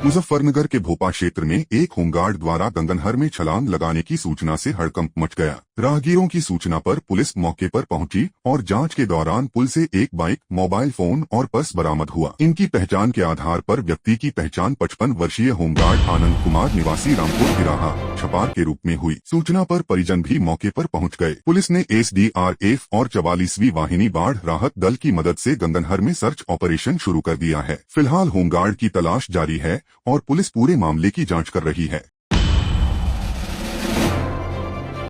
मुजफ्फरनगर के भोपा क्षेत्र में एक होमगार्ड द्वारा गंगनहर में छलांग लगाने की सूचना से हड़कंप मच गया। राहगीरों की सूचना पर पुलिस मौके पर पहुंची और जांच के दौरान पुल से एक बाइक, मोबाइल फोन और पर्स बरामद हुआ। इनकी पहचान के आधार पर व्यक्ति की पहचान 55 वर्षीय होमगार्ड आनंद कुमार निवासी रामपुर तिराहा छपार के रूप में हुई। सूचना पर परिजन भी मौके पर पहुंच गए। पुलिस ने SDRF और 44वीं वाहिनी बाढ़ राहत दल की मदद से गंगनहर में सर्च ऑपरेशन शुरू कर दिया है। फिलहाल होमगार्ड की तलाश जारी है और पुलिस पूरे मामले की जांच कर रही है।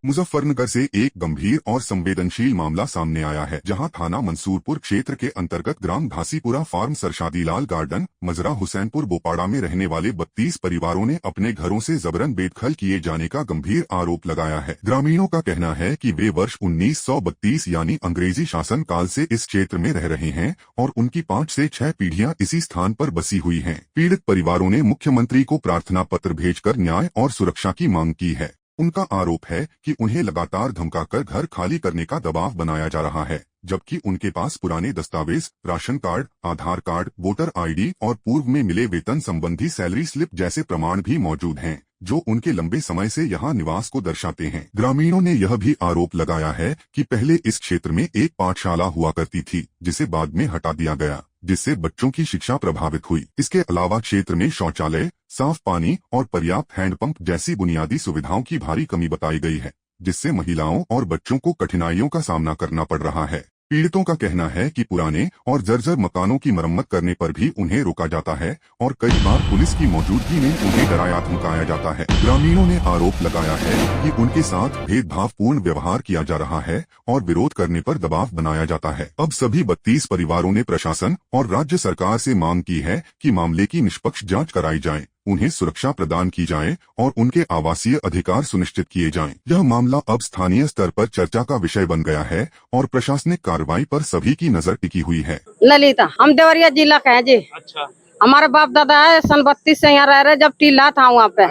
मुजफ्फरनगर से एक गंभीर और संवेदनशील मामला सामने आया है, जहां थाना मंसूरपुर क्षेत्र के अंतर्गत ग्राम घासीपुरा फार्म सरशादीलाल गार्डन मजरा हुसैनपुर बोपाड़ा में रहने वाले 32 परिवारों ने अपने घरों से जबरन बेदखल किए जाने का गंभीर आरोप लगाया है। ग्रामीणों का कहना है कि वे वर्ष 1932 यानी अंग्रेजी शासन काल से इस क्षेत्र में रह रहे हैं और उनकी 5 से 6 पीढ़ियां इसी स्थान पर बसी हुई हैं। पीड़ित परिवारों ने मुख्यमंत्री को प्रार्थना पत्र भेजकर न्याय और सुरक्षा की मांग की है। उनका आरोप है कि उन्हें लगातार धमकाकर घर खाली करने का दबाव बनाया जा रहा है, जबकि उनके पास पुराने दस्तावेज, राशन कार्ड, आधार कार्ड, वोटर ID और पूर्व में मिले वेतन संबंधी सैलरी स्लिप जैसे प्रमाण भी मौजूद हैं, जो उनके लंबे समय से यहाँ निवास को दर्शाते हैं। ग्रामीणों ने यह भी आरोप लगाया है कि पहले इस क्षेत्र में एक पाठशाला हुआ करती थी, जिसे बाद में हटा दिया गया, जिससे बच्चों की शिक्षा प्रभावित हुई। इसके अलावा क्षेत्र में शौचालय, साफ पानी और पर्याप्त हैंडपंप जैसी बुनियादी सुविधाओं की भारी कमी बताई गई है, जिससे महिलाओं और बच्चों को कठिनाइयों का सामना करना पड़ रहा है। पीड़ितों का कहना है कि पुराने और जर्जर मकानों की मरम्मत करने पर भी उन्हें रोका जाता है और कई बार पुलिस की मौजूदगी में उन्हें डराया धमकाया जाता है। ग्रामीणों ने आरोप लगाया है कि उनके साथ भेदभावपूर्ण व्यवहार किया जा रहा है और विरोध करने पर दबाव बनाया जाता है। अब सभी 32 परिवारों ने प्रशासन और राज्य सरकार से मांग की है कि मामले की निष्पक्ष जाँच कराई जाए, उन्हें सुरक्षा प्रदान की जाए और उनके आवासीय अधिकार सुनिश्चित किए जाएं। यह मामला अब स्थानीय स्तर पर चर्चा का विषय बन गया है और प्रशासनिक कार्रवाई पर सभी की नजर टिकी हुई है। ललिता, हम देवरिया जिला का है जी। अच्छा। हमारे बाप दादा है सन 32 से यहाँ रह रहे, जब टीला था वहाँ पे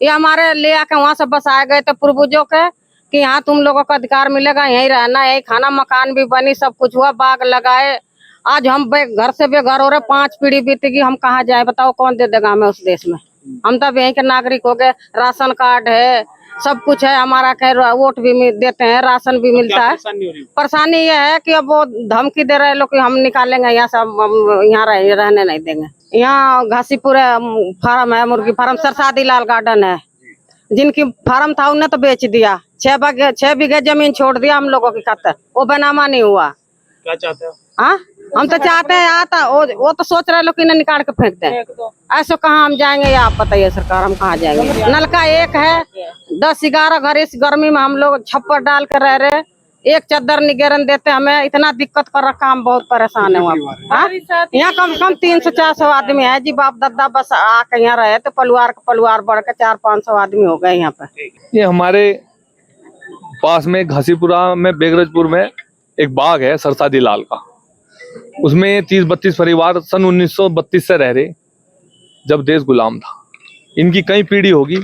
ये हमारे ले आके वहाँ से बसाए गए थे पूर्वजों के कि यहाँ तुम लोगों का अधिकार मिलेगा, यहीं रहना, यही खाना, मकान भी बनी, सब कुछ हुआ, बाग लगाए। आज हम घर से बेघर हो रहे, 5 पीढ़ी बीतेगी, हम कहाँ जाए बताओ, कौन दे देगा हमें उस देश में। हम तब यहीं के नागरिक हो गए, राशन कार्ड है, सब कुछ है हमारा, खैर वोट भी देते हैं, राशन भी मिलता है। परेशानी ये है कि अब वो धमकी दे रहे लोग कि हम निकालेंगे यहाँ से, हम यहाँ रहने नहीं देंगे। यहाँ घासीपुर फार्म है, मुर्गी फार्म, सरसादीलाल गार्डन है, जिनकी फार्म था उन्हें तो बेच दिया। 6 बीघे जमीन छोड़ दिया हम लोगों की खातिर, वो बनामा नहीं हुआ। क्या चाहते हो? हाँ, हम तो चाहते हैं यहाँ तो वो तो सोच रहे लोग कि इन्हें निकाल के फेंक दें। ऐसे कहाँ हम जाएंगे, या आप बताइए सरकार, हम कहाँ जाएंगे। नलका एक है, 10-11 घर, इस गर्मी में हम लोग छप्पर डाल कर रह रहे, एक चादर निगेरन देते, हमें इतना दिक्कत कर रखा, हम बहुत परेशान है। वहाँ यहाँ कम से कम 300-400 आदमी है जी, बाप दादा बस आके यहाँ रहे तो परिवार बढ़ के 400-500 आदमी हो गए यहाँ पे। ये हमारे पास में घासीपुरा में बेगरजपुर में एक बाग है सरसादीलाल का, उसमें 30-32 परिवार सन 1932 से रह रहे, जब देश गुलाम था। इनकी कई पीढ़ी होगी,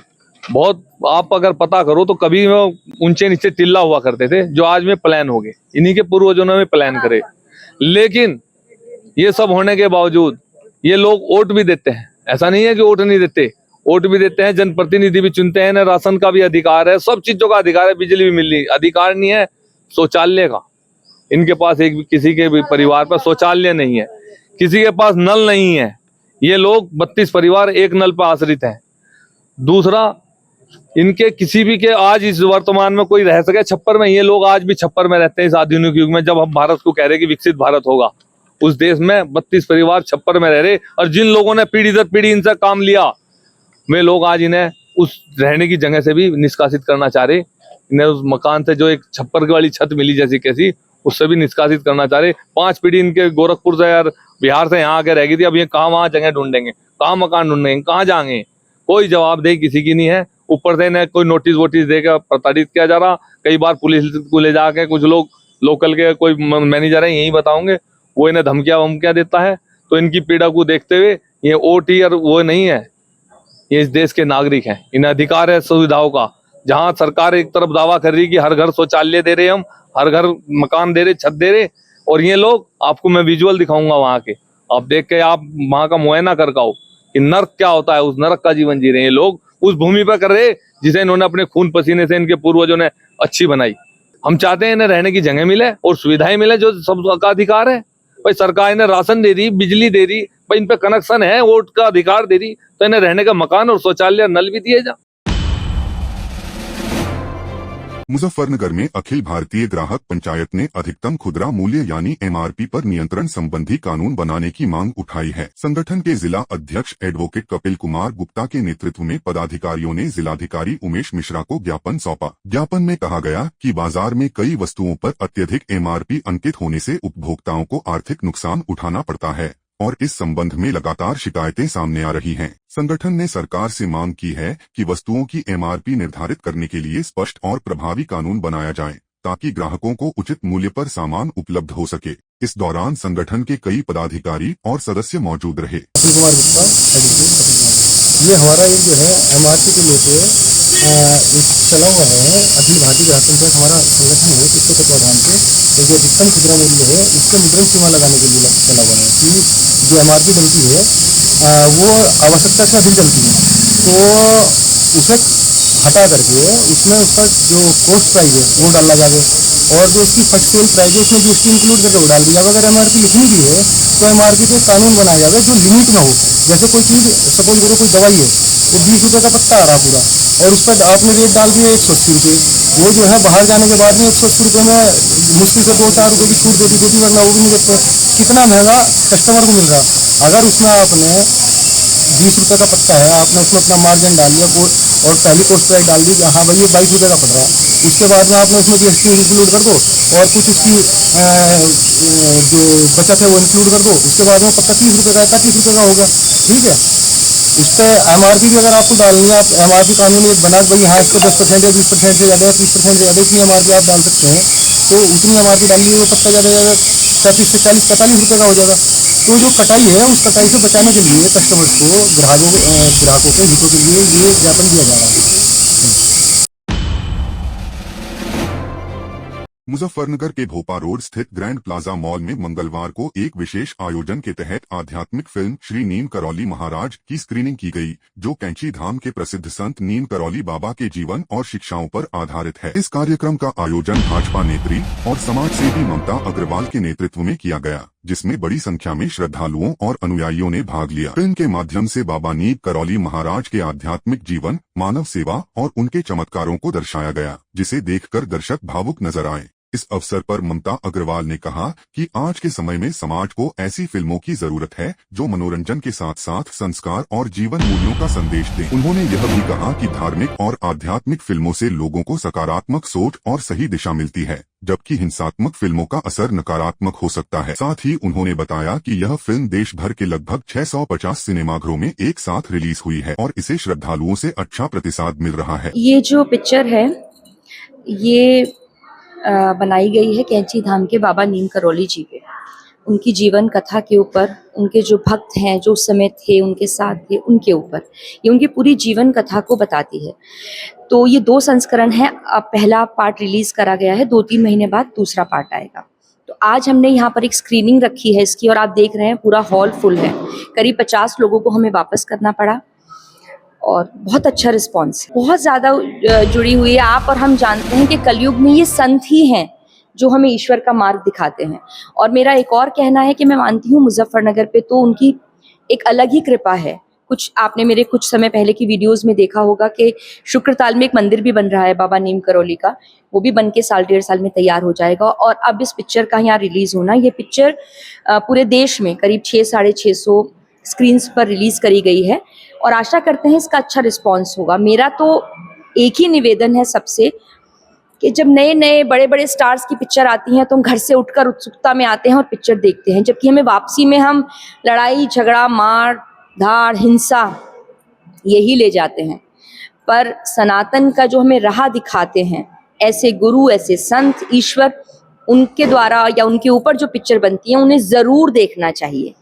बहुत, आप अगर पता करो तो कभी ऊंचे नीचे टिल्ला हुआ करते थे, जो आज में प्लान हो गए, इन्हीं के पूर्वजों ने प्लान करे। लेकिन ये सब होने के बावजूद ये लोग वोट भी देते हैं, ऐसा नहीं है कि वोट नहीं देते, वोट भी देते हैं, जनप्रतिनिधि भी चुनते हैं, राशन का भी अधिकार है, सब चीजों का अधिकार है, बिजली भी मिल रही, अधिकार नहीं है शौचालय का। इनके पास एक भी, किसी के भी परिवार पर शौचालय नहीं है, किसी के पास नल नहीं है। ये लोग 32 परिवार एक नल पर आश्रित हैं। दूसरा, इनके किसी भी के आज इस वर्तमान में कोई रह सके छप्पर में, ये लोग आज भी छप्पर में रहते हैं। इस आधुनिक युग में जब हम भारत को कह रहे कि विकसित भारत होगा, उस देश में 32 परिवार छप्पर में रह रहे, और जिन लोगों ने पीढ़ी दर पीढ़ी इनसे काम लिया, वे लोग आज इन्हें उस रहने की जगह से भी निष्कासित करना चाह रहे। इन्हें उस मकान से जो एक छप्पर वाली छत मिली जैसी कैसी, उससे भी निष्कासित करना चाह रहे। 5 पीढ़ी इनके गोरखपुर से यार बिहार से यहाँ आके रह गई थी, अब ये कहाँ वहाँ जगह ढूंढेंगे, कहाँ मकान ढूंढेंगे, कहाँ जाएंगे, कोई जवाबदेही किसी की नहीं है। ऊपर से इन्हें कोई नोटिस वोटिस देकर प्रताड़ित किया जा रहा। कई बार पुलिस को ले जाके कुछ लोग लोकल के कोई मैनेजर है, यही बताऊंगे, वो इन्हें धमकियां देता है। तो इनकी पीड़ा को देखते हुए ये OT और वो नहीं है, ये इस देश के नागरिक हैं, इन्हें अधिकार है सुविधाओं का। जहाँ सरकार एक तरफ दावा कर रही कि हर घर शौचालय दे रहे, हम हर घर मकान दे रहे, छत दे रहे, और ये लोग, आपको मैं विजुअल दिखाऊंगा वहाँ के, आप देख के आप वहाँ का मुआयना कर आओ कि नरक क्या होता है, उस नरक का जीवन जी रहे हैं ये लोग, उस भूमि पर कर रहे जिसे इन्होंने अपने खून पसीने से इनके पूर्वजों ने अच्छी बनाई। हम चाहते हैं इन्हें रहने की जगह मिले और सुविधाएं मिले जो सबका अधिकार है। भाई सरकार इन्हें राशन दे दी, बिजली दे दी, भाई इन पे कनेक्शन है, वोट का अधिकार दे दी, तो इन्हें रहने का मकान और शौचालय नल भी दिए जा। मुजफ्फरनगर में अखिल भारतीय ग्राहक पंचायत ने अधिकतम खुदरा मूल्य यानी एमआरपी पर नियंत्रण संबंधी कानून बनाने की मांग उठाई है। संगठन के जिला अध्यक्ष एडवोकेट कपिल कुमार गुप्ता के नेतृत्व में पदाधिकारियों ने जिलाधिकारी उमेश मिश्रा को ज्ञापन सौंपा। ज्ञापन में कहा गया कि बाजार में कई वस्तुओं पर अत्यधिक एमआरपी अंकित होने से उपभोक्ताओं को आर्थिक नुकसान उठाना पड़ता है और इस संबंध में लगातार शिकायतें सामने आ रही हैं। संगठन ने सरकार से मांग की है कि वस्तुओं की एमआरपी निर्धारित करने के लिए स्पष्ट और प्रभावी कानून बनाया जाए ताकि ग्राहकों को उचित मूल्य पर सामान उपलब्ध हो सके। इस दौरान संगठन के कई पदाधिकारी और सदस्य मौजूद रहे। कपिल कुमार गुप्ता, ये हमारा एक जो है एमआरपी को लेके एक चला हुआ है अखिल भारतीय ग्राहक पंचायत हमारा संगठन है, इसके तत्वाधान से एक अधिकतम खुदरा मूल्य है उसके मुद्रण सीमा लगाने के लिए चला हुआ है कि जो एमआरपी बनती है वो आवश्यकता से अधिक चलती है तो उसे हटा करके उसमें उसका जो कॉस्ट प्राइस है वो डालना जाए और जो उसकी फर्स्ट सेल प्राइस है उसमें जीएसटी इंक्लूड करके वो डाल दिया जाए। अगर एमआरपी लिखनी भी है तो एमआरपी पे कानून बनाया जाए जो लिमिट में हो। जैसे कोई चीज़ सपोज करो कोई दवाई है वो 20 रुपये का पत्ता आ रहा पूरा और उस पर आपने रेट डाल दिया 180 रुपये, वो जो है बाहर जाने के बाद में 180 रुपये में मुश्किल से 2-4 रुपये की छूट देती वरना वो भी नहीं देते। कितना महंगा कस्टमर को मिल रहा। अगर उसमें आपने 20 रुपये का पत्ता है आपने उसमें अपना मार्जिन डाल लिया और पहली कॉस्ट प्राइस डाल दी कि हाँ भाई ये 22 रुपये का पड़ रहा है, उसके बाद में आपने उसमें जीएसटी इंक्लूड कर दो और कुछ उसकी जो बचत है वो इंक्लूड कर दो, उसके बाद में पत्ता 30 रुपये का 31 रुपये का होगा। ठीक है, उस पर एमआरपी भी अगर आपको डालनी है आप एमआरपी कानून एक बना भाई हाँ इसको 10% या 20% से ज़्यादा 30% से ज़्यादा इतनी एमआरपी आप डाल सकते हैं तो उतनी एमआरपी डालिए वो पत्ता ज़्यादा ज़्यादा 35 से 40-45 रुपये का हो जाएगा। तो जो कटाई है उस कटाई से बचाने के लिए कस्टमर्स को ग्राहकों के हितों के लिए ये ज्ञापन दिया जा रहा है। मुजफ्फरनगर के भोपा रोड स्थित ग्रैंड प्लाजा मॉल में मंगलवार को एक विशेष आयोजन के तहत आध्यात्मिक फिल्म श्री नीम करौली महाराज की स्क्रीनिंग की गई, जो कैंची धाम के प्रसिद्ध संत नीम करौली बाबा के जीवन और शिक्षाओं पर आधारित है। इस कार्यक्रम का आयोजन भाजपा नेत्री और समाज सेवी ममता अग्रवाल के नेतृत्व में किया गया, जिसमें बड़ी संख्या में श्रद्धालुओं और अनुयायियों ने भाग लिया। फिल्म के माध्यम से बाबा नीम करौली महाराज के आध्यात्मिक जीवन, मानव सेवा और उनके चमत्कारों को दर्शाया गया, जिसे देखकर दर्शक भावुक नजर आए। इस अवसर पर ममता अग्रवाल ने कहा कि आज के समय में समाज को ऐसी फिल्मों की जरूरत है जो मनोरंजन के साथ साथ संस्कार और जीवन मूल्यों का संदेश दें। उन्होंने यह भी कहा कि धार्मिक और आध्यात्मिक फिल्मों से लोगों को सकारात्मक सोच और सही दिशा मिलती है, जबकि हिंसात्मक फिल्मों का असर नकारात्मक हो सकता है। साथ ही उन्होंने बताया कि यह फिल्म देश भर के लगभग 650 सिनेमाघरों में एक साथ रिलीज हुई है और इसे श्रद्धालुओं से अच्छा प्रतिसाद मिल रहा है। ये जो पिक्चर है ये बनाई गई है कैंची धाम के बाबा नीम करौली जी पे, उनकी जीवन कथा के ऊपर, उनके जो भक्त हैं जो उस समय थे उनके साथ थे उनके ऊपर, ये उनकी पूरी जीवन कथा को बताती है। तो ये 2 संस्करण है, अब पहला पार्ट रिलीज करा गया है, 2-3 महीने बाद दूसरा पार्ट आएगा। तो आज हमने यहाँ पर एक स्क्रीनिंग रखी है इसकी और आप देख रहे हैं पूरा हॉल फुल है, करीब 50 लोगों को हमें वापस करना पड़ा और बहुत अच्छा रिस्पॉन्स है, बहुत ज़्यादा जुड़ी हुई है। आप और हम जानते हैं कि कलयुग में ये संत ही हैं जो हमें ईश्वर का मार्ग दिखाते हैं। और मेरा एक और कहना है कि मैं मानती हूँ मुजफ्फरनगर पे तो उनकी एक अलग ही कृपा है। कुछ आपने मेरे कुछ समय पहले की वीडियोस में देखा होगा कि शुक्रताल में एक मंदिर भी बन रहा है बाबा नीम करौली का, वो भी बन के 1.5 साल में तैयार हो जाएगा। और अब इस पिक्चर का यहाँ रिलीज होना, ये पिक्चर पूरे देश में करीब 600-650 स्क्रीन्स पर रिलीज करी गई है और आशा करते हैं इसका अच्छा रिस्पॉन्स होगा। मेरा तो एक ही निवेदन है सबसे कि जब नए नए बड़े बड़े स्टार्स की पिक्चर आती हैं तो हम घर से उठकर उत्सुकता में आते हैं और पिक्चर देखते हैं, जबकि हमें वापसी में हम लड़ाई झगड़ा मार धाड़ हिंसा यही ले जाते हैं। पर सनातन का जो हमें राह दिखाते हैं ऐसे गुरु, ऐसे संत, ईश्वर, उनके द्वारा या उनके ऊपर जो पिक्चर बनती है उन्हें ज़रूर देखना चाहिए,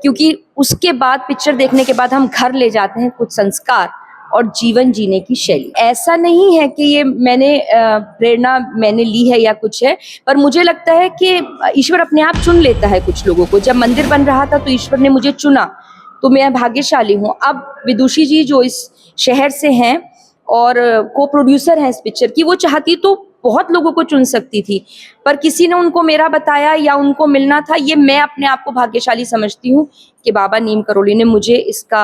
क्योंकि उसके बाद पिक्चर देखने के बाद हम घर ले जाते हैं कुछ संस्कार और जीवन जीने की शैली। ऐसा नहीं है कि ये मैंने प्रेरणा मैंने ली है या कुछ है, पर मुझे लगता है कि ईश्वर अपने आप चुन लेता है कुछ लोगों को। जब मंदिर बन रहा था तो ईश्वर ने मुझे चुना तो मैं भाग्यशाली हूँ। अब विदुषी जी जो इस शहर से हैं और को प्रोड्यूसर हैं इस पिक्चर की, वो चाहती तो बहुत लोगों को चुन सकती थी, पर किसी ने उनको मेरा बताया या उनको मिलना था। ये मैं अपने आप को भाग्यशाली समझती हूँ कि बाबा नीम करोली ने मुझे इसका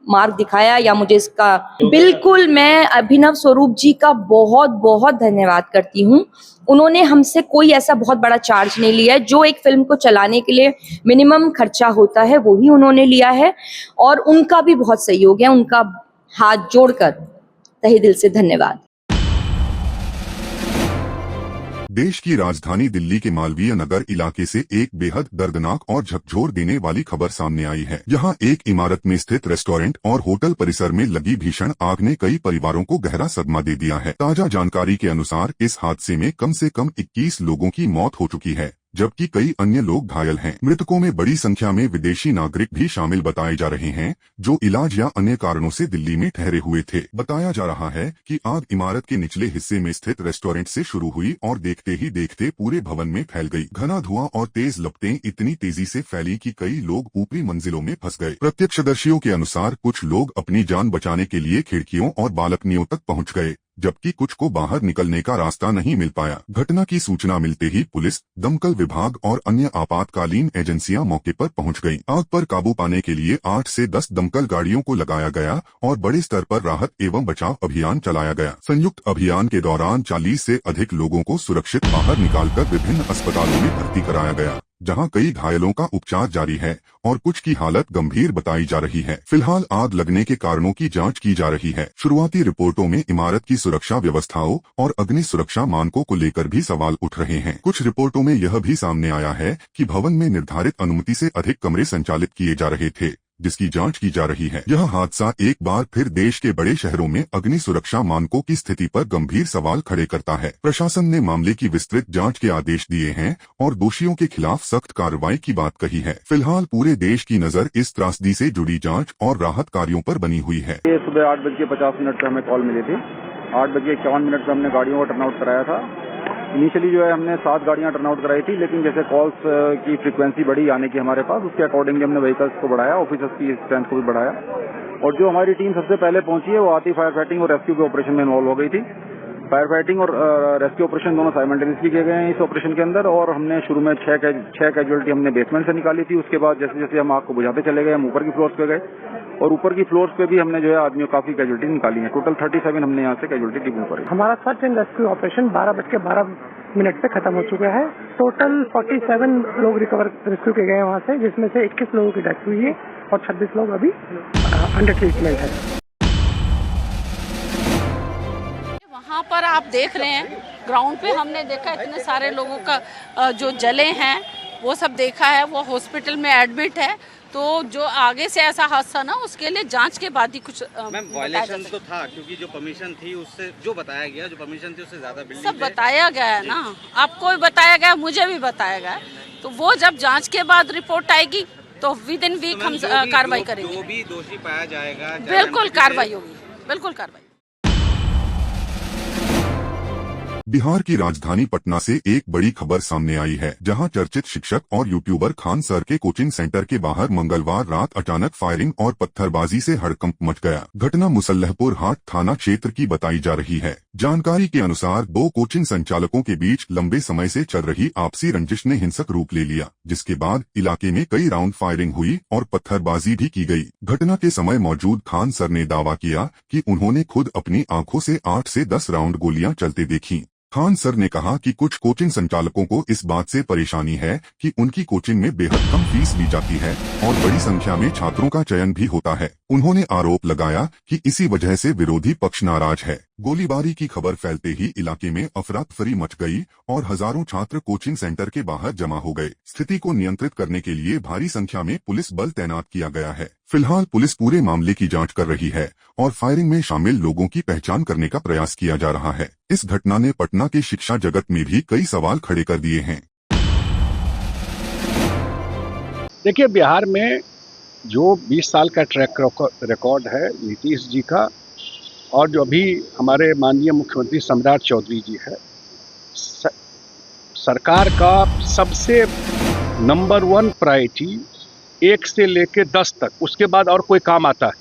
मार्ग दिखाया या मुझे इसका, बिल्कुल मैं अभिनव स्वरूप जी का बहुत बहुत धन्यवाद करती हूँ। उन्होंने हमसे कोई ऐसा बहुत बड़ा चार्ज नहीं लिया है। जो एक फिल्म को चलाने के लिए मिनिमम खर्चा होता है वही उन्होंने लिया है, और उनका भी बहुत सहयोग है। उनका हाथ जोड़कर तहे दिल से धन्यवाद। देश की राजधानी दिल्ली के मालवीय नगर इलाके से एक बेहद दर्दनाक और झकझोर देने वाली खबर सामने आई है। यहाँ एक इमारत में स्थित रेस्टोरेंट और होटल परिसर में लगी भीषण आग ने कई परिवारों को गहरा सदमा दे दिया है। ताजा जानकारी के अनुसार इस हादसे में कम से कम 21 लोगों की मौत हो चुकी है, जबकि कई अन्य लोग घायल हैं। मृतकों में बड़ी संख्या में विदेशी नागरिक भी शामिल बताए जा रहे हैं, जो इलाज या अन्य कारणों से दिल्ली में ठहरे हुए थे। बताया जा रहा है कि आग इमारत के निचले हिस्से में स्थित रेस्टोरेंट से शुरू हुई और देखते ही देखते पूरे भवन में फैल गई। घना धुआं और तेज लपटें इतनी तेजी से फैली कि कई लोग ऊपरी मंजिलों में फंस गए। प्रत्यक्षदर्शियों के अनुसार कुछ लोग अपनी जान बचाने के लिए खिड़कियों और बालकनियों तक पहुंच गए, जबकि कुछ को बाहर निकलने का रास्ता नहीं मिल पाया। घटना की सूचना मिलते ही पुलिस, दमकल विभाग और अन्य आपातकालीन एजेंसियां मौके पर पहुंच गईं। आग पर काबू पाने के लिए 8 से 10 दमकल गाड़ियों को लगाया गया और बड़े स्तर पर राहत एवं बचाव अभियान चलाया गया। संयुक्त अभियान के दौरान 40 से अधिक लोगों को सुरक्षित बाहर निकालकर विभिन्न अस्पतालों में भर्ती कराया गया, जहां कई घायलों का उपचार जारी है और कुछ की हालत गंभीर बताई जा रही है। फिलहाल आग लगने के कारणों की जांच की जा रही है। शुरुआती रिपोर्टों में इमारत की सुरक्षा व्यवस्थाओं और अग्नि सुरक्षा मानकों को लेकर भी सवाल उठ रहे हैं। कुछ रिपोर्टों में यह भी सामने आया है कि भवन में निर्धारित अनुमति से अधिक कमरे संचालित किए जा रहे थे, जिसकी जांच की जा रही है। यह हादसा एक बार फिर देश के बड़े शहरों में अग्नि सुरक्षा मानकों की स्थिति पर गंभीर सवाल खड़े करता है। प्रशासन ने मामले की विस्तृत जांच के आदेश दिए हैं और दोषियों के खिलाफ सख्त कार्रवाई की बात कही है। फिलहाल पूरे देश की नजर इस त्रासदी से जुड़ी जांच और राहत कार्यों पर बनी हुई है। सुबह 8:50 पर हमें कॉल मिली थी। 8:51 पर हमने गाड़ियों का टर्नआउट कराया था। इनिशियली जो है हमने 7 गाड़ियां टर्नआउट कराई थी, लेकिन जैसे कॉल्स की फ्रीक्वेंसी बढ़ी आने की हमारे पास, उसके अकॉर्डिंगली हमने व्हीकल्स को बढ़ाया, ऑफिसर्स की स्ट्रेंथ को भी बढ़ाया। और जो हमारी टीम सबसे पहले पहुंची है वो आती फायर फाइटिंग और रेस्क्यू के ऑपरेशन में इन्वॉल्व हो गई थी। फायर फाइटिंग और रेस्क्यू ऑपरेशन दोनों साइमल्टेनियसली किए गए हैं इस ऑपरेशन के अंदर। और हमने शुरू में 6 कैजुअलिटी हमने बेसमेंट से निकाली थी। उसके बाद जैसे जैसे हम आग को बुझाते चले गए, हम ऊपर की फ्लोर्स पे गए और ऊपर की फ्लोर्स पे भी हमने जो है आदमियों काफी कैजुअलिटी निकाली है। टोटल 37 हमने यहाँ से कैजुअलिटी रिमूव करी। हमारा सर्च एंड रेस्क्यू ऑपरेशन 12:12 पे खत्म हो चुका है। टोटल 47 लोग रेस्क्यू किए गए हैं वहाँ से, जिसमें से 21 लोगों की डेथ हुई है और 26 लोग अभी अंडर ट्रीटमेंट है। वहाँ पर आप देख रहे हैं ग्राउंड पे, हमने देखा इतने सारे लोगों का जो जले हैं वो सब देखा है। वो हॉस्पिटल में एडमिट है। तो जो आगे से ऐसा हादसा ना, उसके लिए जांच के बाद ही कुछ मैम वायलेशन तो था, क्योंकि जो परमिशन थी उससे जो बताया गया, जो परमिशन थी उससे ज्यादा बिल्डिंग सब बताया गया है ना, आपको भी बताया गया, मुझे भी बताया गया। तो वो जब जांच के बाद रिपोर्ट आएगी तो विद इन वीक हम कार्रवाई करेंगे। जो भी दोषी पाया जाएगा बिल्कुल कार्रवाई होगी, बिल्कुल कार्रवाई। बिहार की राजधानी पटना से एक बड़ी खबर सामने आई है, जहां चर्चित शिक्षक और यूट्यूबर खान सर के कोचिंग सेंटर के बाहर मंगलवार रात अचानक फायरिंग और पत्थरबाजी से हड़कंप मच गया। घटना मुसल्लहपुर हाट थाना क्षेत्र की बताई जा रही है। जानकारी के अनुसार 2 कोचिंग संचालकों के बीच लंबे समय से चल रही आपसी रंजिश ने हिंसक रूप ले लिया, जिसके बाद इलाके में कई राउंड फायरिंग हुई और पत्थरबाजी भी की गई। घटना के समय मौजूद खान सर ने दावा किया कि उन्होंने खुद अपनी आंखों से 8 से 10 राउंड गोलियां चलते देखी। खान सर ने कहा कि कुछ कोचिंग संचालकों को इस बात से परेशानी है कि उनकी कोचिंग में बेहद कम फीस ली जाती है और बड़ी संख्या में छात्रों का चयन भी होता है। उन्होंने आरोप लगाया कि इसी वजह से विरोधी पक्ष नाराज है। गोलीबारी की खबर फैलते ही इलाके में अफरा तफरी मच गई और हजारों छात्र कोचिंग सेंटर के बाहर जमा हो गए। स्थिति को नियंत्रित करने के लिए भारी संख्या में पुलिस बल तैनात किया गया है। फिलहाल पुलिस पूरे मामले की जांच कर रही है और फायरिंग में शामिल लोगों की पहचान करने का प्रयास किया जा रहा है। इस घटना ने पटना के शिक्षा जगत में भी कई सवाल खड़े कर दिए हैं। देखिए, बिहार में जो 20 साल का ट्रैक रिकॉर्ड है नीतीश जी का, और जो अभी हमारे माननीय मुख्यमंत्री सम्राट चौधरी जी है, सरकार का सबसे नंबर 1 प्रायोरिटी 1 से लेके 10 तक, उसके बाद और कोई काम आता है,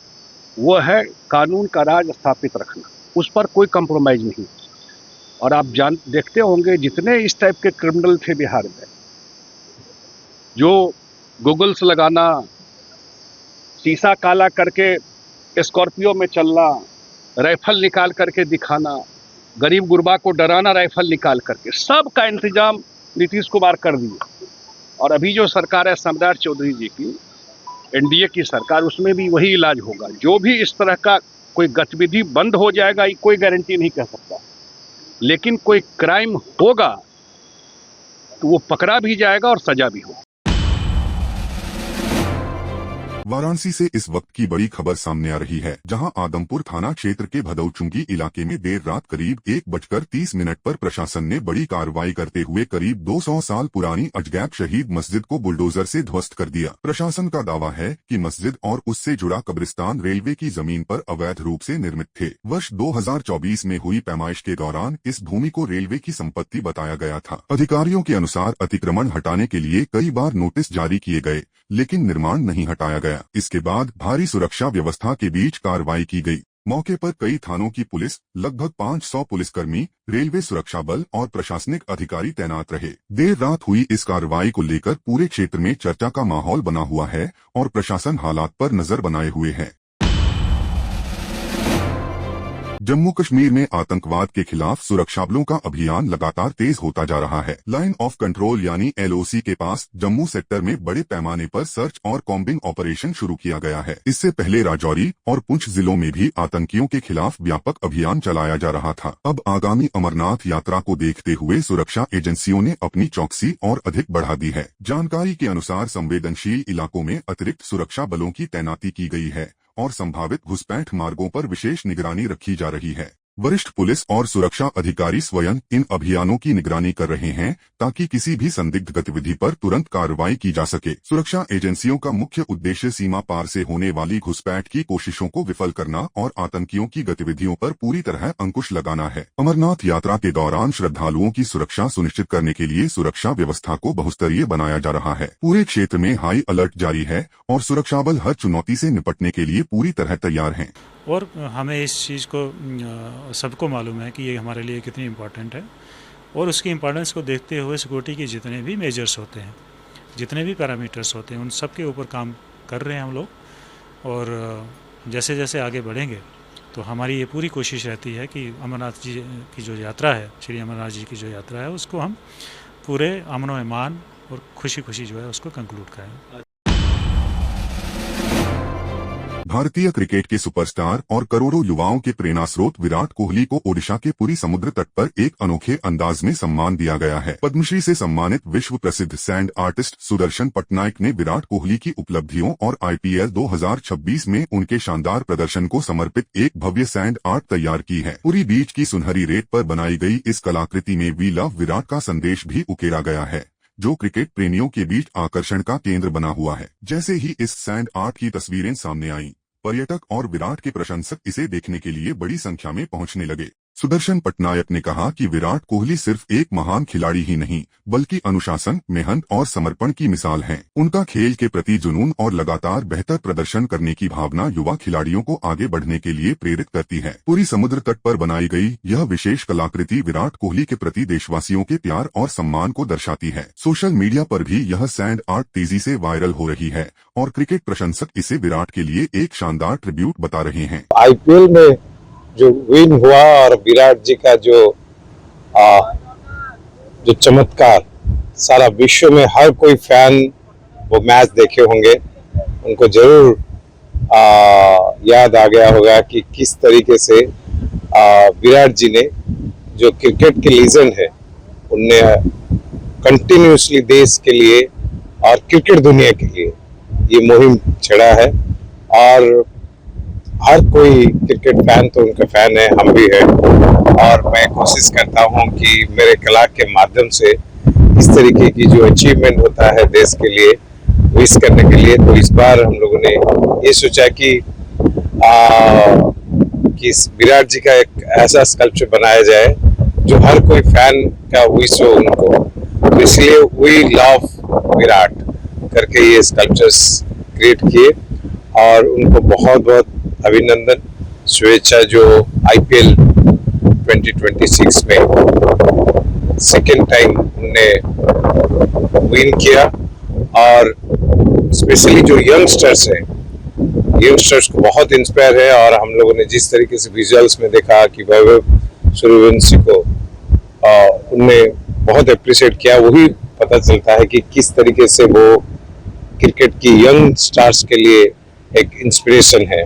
वो है कानून का राज स्थापित रखना। उस पर कोई कंप्रोमाइज नहीं। और आप देखते होंगे जितने इस टाइप के क्रिमिनल थे बिहार में, जो गूगल्स लगाना, शीशा काला करके स्कॉर्पियो में चलना, राइफल निकाल करके दिखाना, गरीब गुरबा को डराना राइफल निकाल करके, सब का इंतजाम नीतीश कुमार कर दिए। और अभी जो सरकार है सम्राट चौधरी जी की, एनडीए की सरकार, उसमें भी वही इलाज होगा। जो भी इस तरह का कोई गतिविधि बंद हो जाएगा, ये कोई गारंटी नहीं कह सकता, लेकिन कोई क्राइम होगा तो वो पकड़ा भी जाएगा और सजा भी होगी। वाराणसी से इस वक्त की बड़ी खबर सामने आ रही है, जहां आदमपुर थाना क्षेत्र के भदौचुंगी इलाके में देर रात करीब 1:30 पर प्रशासन ने बड़ी कार्रवाई करते हुए करीब 200 साल पुरानी अजगैब शहीद मस्जिद को बुलडोजर से ध्वस्त कर दिया। प्रशासन का दावा है कि मस्जिद और उससे जुड़ा कब्रिस्तान रेलवे की जमीन पर अवैध रूप से निर्मित थे। वर्ष 2024 में हुई पैमाइश के दौरान इस भूमि को रेलवे की संपत्ति बताया गया था। अधिकारियों के अनुसार अतिक्रमण हटाने के लिए कई बार नोटिस जारी किए गए, लेकिन निर्माण नहीं हटाया गया। इसके बाद भारी सुरक्षा व्यवस्था के बीच कार्रवाई की गई। मौके पर कई थानों की पुलिस, लगभग 500 पुलिसकर्मी, रेलवे सुरक्षा बल और प्रशासनिक अधिकारी तैनात रहे। देर रात हुई इस कार्रवाई को लेकर पूरे क्षेत्र में चर्चा का माहौल बना हुआ है और प्रशासन हालात पर नजर बनाए हुए है। जम्मू कश्मीर में आतंकवाद के खिलाफ सुरक्षा बलों का अभियान लगातार तेज होता जा रहा है। लाइन ऑफ कंट्रोल यानी LOC के पास जम्मू सेक्टर में बड़े पैमाने पर सर्च और कॉम्बिंग ऑपरेशन शुरू किया गया है। इससे पहले राजौरी और पुंछ जिलों में भी आतंकियों के खिलाफ व्यापक अभियान चलाया जा रहा था। अब आगामी अमरनाथ यात्रा को देखते हुए सुरक्षा एजेंसियों ने अपनी चौकसी और अधिक बढ़ा दी है। जानकारी के अनुसार संवेदनशील इलाकों में अतिरिक्त सुरक्षा बलों की तैनाती की गई है और संभावित घुसपैठ मार्गों पर विशेष निगरानी रखी जा रही है। वरिष्ठ पुलिस और सुरक्षा अधिकारी स्वयं इन अभियानों की निगरानी कर रहे हैं ताकि किसी भी संदिग्ध गतिविधि पर तुरंत कार्रवाई की जा सके। सुरक्षा एजेंसियों का मुख्य उद्देश्य सीमा पार से होने वाली घुसपैठ की कोशिशों को विफल करना और आतंकियों की गतिविधियों पर पूरी तरह अंकुश लगाना है। अमरनाथ यात्रा के दौरान श्रद्धालुओं की सुरक्षा सुनिश्चित करने के लिए सुरक्षा व्यवस्था को बहुस्तरीय बनाया जा रहा है। पूरे क्षेत्र में हाई अलर्ट जारी है और सुरक्षा बल हर चुनौती से निपटने के लिए पूरी तरह तैयार हैं। और हमें इस चीज़ को सबको मालूम है कि ये हमारे लिए कितनी इम्पोर्टेंट है, और उसकी इम्पोर्टेंस को देखते हुए सिक्योरिटी के जितने भी मेजर्स होते हैं, जितने भी पैरामीटर्स होते हैं, उन सब के ऊपर काम कर रहे हैं हम लोग। और जैसे जैसे आगे बढ़ेंगे तो हमारी ये पूरी कोशिश रहती है कि अमरनाथ जी की जो यात्रा है, श्री अमरनाथ जी की जो यात्रा है, उसको हम पूरे अमन व ईमान और खुशी खुशी जो है उसको कंक्लूड करें। भारतीय क्रिकेट के सुपरस्टार और करोड़ों युवाओं के प्रेरणा स्रोत विराट कोहली को ओडिशा के पुरी समुद्र तट पर एक अनोखे अंदाज में सम्मान दिया गया है। पद्मश्री से सम्मानित विश्व प्रसिद्ध सैंड आर्टिस्ट सुदर्शन पटनायक ने विराट कोहली की उपलब्धियों और IPL 2026 में उनके शानदार प्रदर्शन को समर्पित एक भव्य सैंड आर्ट तैयार की है। पुरी बीच की सुनहरी रेत पर बनाई गई इस कलाकृति में वी लव विराट का संदेश भी उकेरा गया है, जो क्रिकेट प्रेमियों के बीच आकर्षण का केंद्र बना हुआ है। जैसे ही इस सैंड आर्ट की तस्वीरें सामने आईं, पर्यटक और विराट के प्रशंसक इसे देखने के लिए बड़ी संख्या में पहुंचने लगे। सुदर्शन पटनायक ने कहा कि विराट कोहली सिर्फ एक महान खिलाड़ी ही नहीं, बल्कि अनुशासन, मेहनत और समर्पण की मिसाल हैं। उनका खेल के प्रति जुनून और लगातार बेहतर प्रदर्शन करने की भावना युवा खिलाड़ियों को आगे बढ़ने के लिए प्रेरित करती है। पूरी समुद्र तट पर बनाई गई यह विशेष कलाकृति विराट कोहली के प्रति देशवासियों के प्यार और सम्मान को दर्शाती है। सोशल मीडिया पर भी यह सैंड आर्ट तेजी से वायरल हो रही है और क्रिकेट प्रशंसक इसे विराट के लिए एक शानदार ट्रिब्यूट बता रहे हैं। IPL में जो विन हुआ और विराट जी का जो चमत्कार, सारा विश्व में हर कोई फैन वो मैच देखे होंगे, उनको जरूर याद आ गया होगा कि किस तरीके से विराट जी ने, जो क्रिकेट के लीजेंड है, उनने कंटिन्यूसली देश के लिए और क्रिकेट दुनिया के लिए ये मुहिम छेड़ा है। और हर कोई क्रिकेट फैन तो उनका फैन है, हम भी है, और मैं कोशिश करता हूं कि मेरे कला के माध्यम से इस तरीके की जो अचीवमेंट होता है देश के लिए, विश करने के लिए। तो इस बार हम लोगों ने ये सोचा कि विराट जी का एक ऐसा स्कल्पचर बनाया जाए जो हर कोई फैन का विश हो उनको। तो इसलिए वी लव विराट करके ये स्कल्पचर्स क्रिएट किए और उनको बहुत बहुत अभिनंदन, शुभेच्छा जो IPL 2026 में सेकेंड टाइम उनने विन किया। और स्पेशली जो यंगस्टर्स हैं, यंगस्टर्स को बहुत इंस्पायर है और हम लोगों ने जिस तरीके से विजुअल्स में देखा कि वैभव सूर्यवंशी को उनने बहुत अप्रिशिएट किया, वही पता चलता है कि किस तरीके से वो क्रिकेट की यंग स्टार्स के लिए एक इंस्पिरेशन है।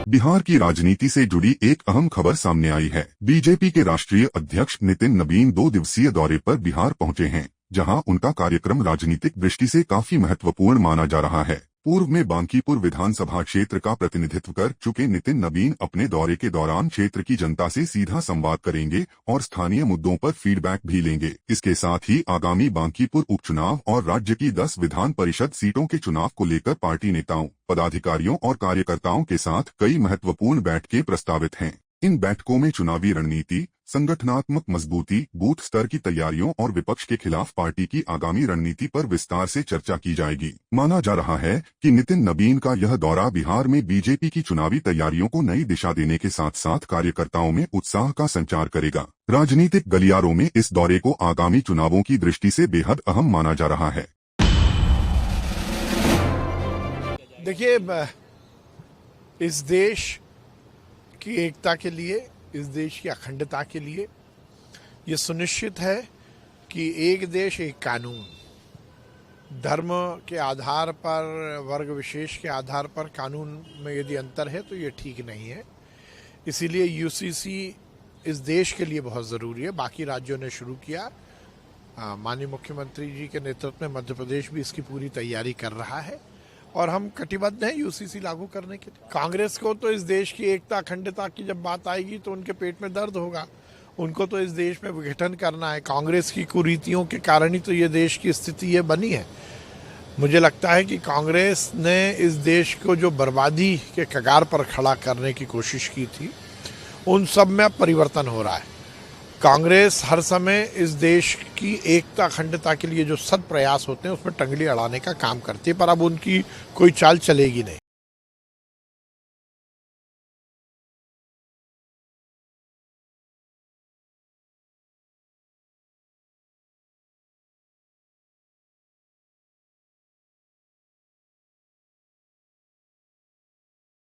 बिहार की राजनीति से जुड़ी एक अहम खबर सामने आई है। बीजेपी के राष्ट्रीय अध्यक्ष नितिन नबीन 2 दिवसीय दौरे पर बिहार पहुंचे हैं, जहां उनका कार्यक्रम राजनीतिक दृष्टि से काफी महत्वपूर्ण माना जा रहा है। पूर्व में बांकीपुर विधानसभा क्षेत्र का प्रतिनिधित्व कर चुके नितिन नबीन अपने दौरे के दौरान क्षेत्र की जनता से सीधा संवाद करेंगे और स्थानीय मुद्दों पर फीडबैक भी लेंगे। इसके साथ ही आगामी बांकीपुर उपचुनाव और राज्य की 10 विधान परिषद सीटों के चुनाव को लेकर पार्टी नेताओं, पदाधिकारियों और कार्यकर्ताओं के साथ कई महत्वपूर्ण बैठकें प्रस्तावित हैं। इन बैठकों में चुनावी रणनीति, संगठनात्मक मजबूती, बूथ स्तर की तैयारियों और विपक्ष के खिलाफ पार्टी की आगामी रणनीति पर विस्तार से चर्चा की जाएगी। माना जा रहा है कि नितिन नबीन का यह दौरा बिहार में बीजेपी की चुनावी तैयारियों को नई दिशा देने के साथ साथ कार्यकर्ताओं में उत्साह का संचार करेगा। राजनीतिक गलियारों में इस दौरे को आगामी चुनावों की दृष्टि से बेहद अहम माना जा रहा है। देखिए, इस देश की एकता के लिए, इस देश की अखंडता के लिए ये सुनिश्चित है कि एक देश एक कानून, धर्म के आधार पर, वर्ग विशेष के आधार पर कानून में यदि अंतर है तो ये ठीक नहीं है। इसीलिए UCC इस देश के लिए बहुत ज़रूरी है। बाकी राज्यों ने शुरू किया, माननीय मुख्यमंत्री जी के नेतृत्व में मध्य प्रदेश भी इसकी पूरी तैयारी कर रहा है और हम कटिबद्ध हैं UCC लागू करने के लिए। कांग्रेस को तो इस देश की एकता अखंडता की जब बात आएगी तो उनके पेट में दर्द होगा। उनको तो इस देश में विघटन करना है। कांग्रेस की कुरीतियों के कारण ही तो ये देश की स्थिति ये बनी है। मुझे लगता है कि कांग्रेस ने इस देश को जो बर्बादी के कगार पर खड़ा करने की कोशिश की थी, उन सब में अब परिवर्तन हो रहा है। कांग्रेस हर समय इस देश की एकता अखंडता के लिए जो सद प्रयास होते हैं उसमें टंगली अड़ाने का काम करती है, पर अब उनकी कोई चाल चलेगी नहीं।